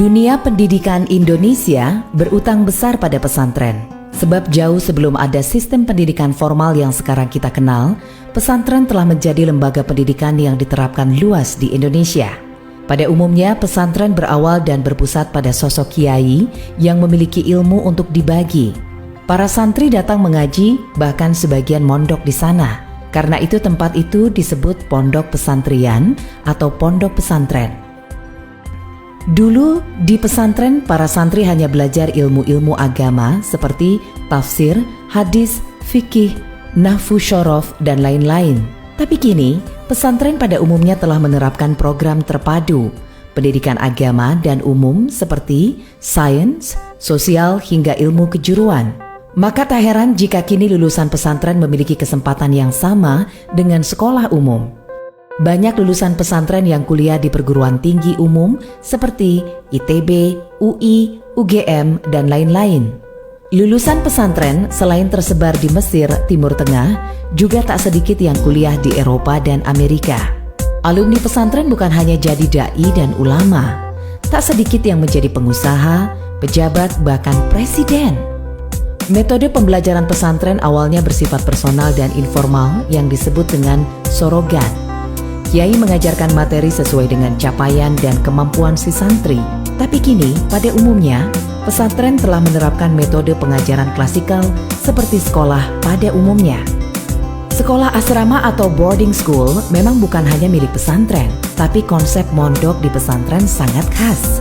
Dunia pendidikan Indonesia berutang besar pada pesantren. Sebab jauh sebelum ada sistem pendidikan formal yang sekarang kita kenal, pesantren telah menjadi lembaga pendidikan yang diterapkan luas di Indonesia. Pada umumnya, pesantren berawal dan berpusat pada sosok kiai yang memiliki ilmu untuk dibagi. Para santri datang mengaji, bahkan sebagian mondok di sana. Karena itu tempat itu disebut pondok pesantrian atau pondok pesantren. Dulu di pesantren para santri hanya belajar ilmu-ilmu agama seperti tafsir, hadis, fikih, nahwu syorof, dan lain-lain. Tapi kini pesantren pada umumnya telah menerapkan program terpadu pendidikan agama dan umum seperti sains, sosial, hingga ilmu kejuruan. Maka tak heran jika kini lulusan pesantren memiliki kesempatan yang sama dengan sekolah umum. Banyak lulusan pesantren yang kuliah di perguruan tinggi umum seperti ITB, UI, UGM, dan lain-lain. Lulusan pesantren selain tersebar di Mesir, Timur Tengah, juga tak sedikit yang kuliah di Eropa dan Amerika. Alumni pesantren bukan hanya jadi dai dan ulama, tak sedikit yang menjadi pengusaha, pejabat, bahkan presiden. Metode pembelajaran pesantren awalnya bersifat personal dan informal yang disebut dengan sorogan. Kiai mengajarkan materi sesuai dengan capaian dan kemampuan si santri. Tapi kini, pada umumnya, pesantren telah menerapkan metode pengajaran klasikal seperti sekolah pada umumnya. Sekolah asrama atau boarding school memang bukan hanya milik pesantren, tapi konsep mondok di pesantren sangat khas.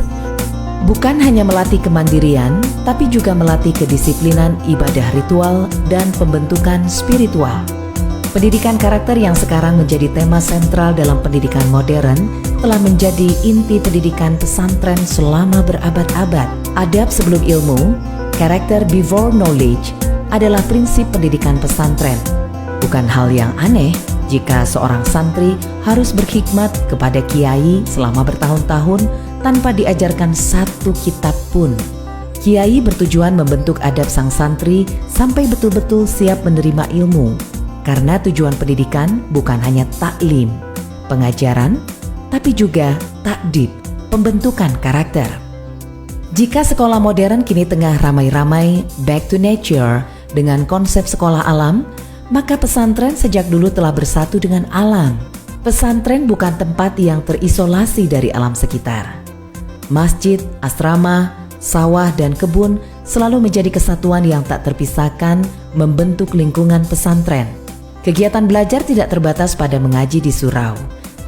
Bukan hanya melatih kemandirian, tapi juga melatih kedisiplinan ibadah ritual dan pembentukan spiritual. Pendidikan karakter yang sekarang menjadi tema sentral dalam pendidikan modern telah menjadi inti pendidikan pesantren selama berabad-abad. Adab sebelum ilmu, character before knowledge adalah prinsip pendidikan pesantren. Bukan hal yang aneh jika seorang santri harus berkhidmat kepada kiai selama bertahun-tahun tanpa diajarkan satu kitab pun. Kiai bertujuan membentuk adab sang santri sampai betul-betul siap menerima ilmu. Karena tujuan pendidikan bukan hanya taklim, pengajaran, tapi juga takdib, pembentukan karakter. Jika sekolah modern kini tengah ramai-ramai back to nature dengan konsep sekolah alam, maka pesantren sejak dulu telah bersatu dengan alam. Pesantren bukan tempat yang terisolasi dari alam sekitar. Masjid, asrama, sawah, dan kebun selalu menjadi kesatuan yang tak terpisahkan membentuk lingkungan pesantren. Kegiatan belajar tidak terbatas pada mengaji di surau,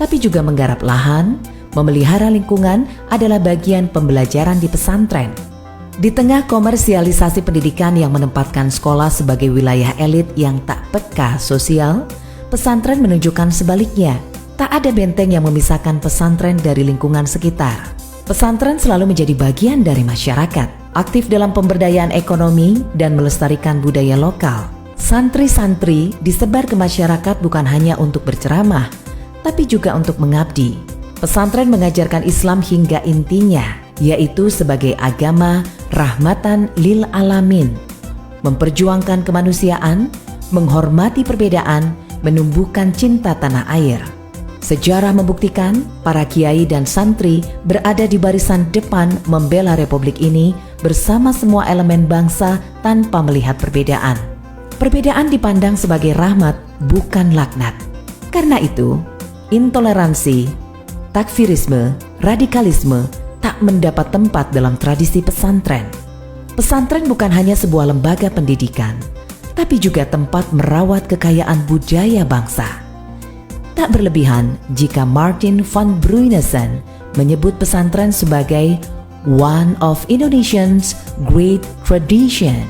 tapi juga menggarap lahan, memelihara lingkungan adalah bagian pembelajaran di pesantren. Di tengah komersialisasi pendidikan yang menempatkan sekolah sebagai wilayah elit yang tak peka sosial, pesantren menunjukkan sebaliknya. Tak ada benteng yang memisahkan pesantren dari lingkungan sekitar. Pesantren selalu menjadi bagian dari masyarakat, aktif dalam pemberdayaan ekonomi dan melestarikan budaya lokal. Santri-santri disebar ke masyarakat bukan hanya untuk berceramah, tapi juga untuk mengabdi. Pesantren mengajarkan Islam hingga intinya, yaitu sebagai agama rahmatan lil alamin, memperjuangkan kemanusiaan, menghormati perbedaan, menumbuhkan cinta tanah air. Sejarah membuktikan para kiai dan santri berada di barisan depan membela republik ini bersama semua elemen bangsa tanpa melihat perbedaan. Perbedaan dipandang sebagai rahmat, bukan laknat. Karena itu, intoleransi, takfirisme, radikalisme tak mendapat tempat dalam tradisi pesantren. Pesantren bukan hanya sebuah lembaga pendidikan, tapi juga tempat merawat kekayaan budaya bangsa. Tak berlebihan jika Martin van Bruynesen menyebut pesantren sebagai one of Indonesia's great tradition.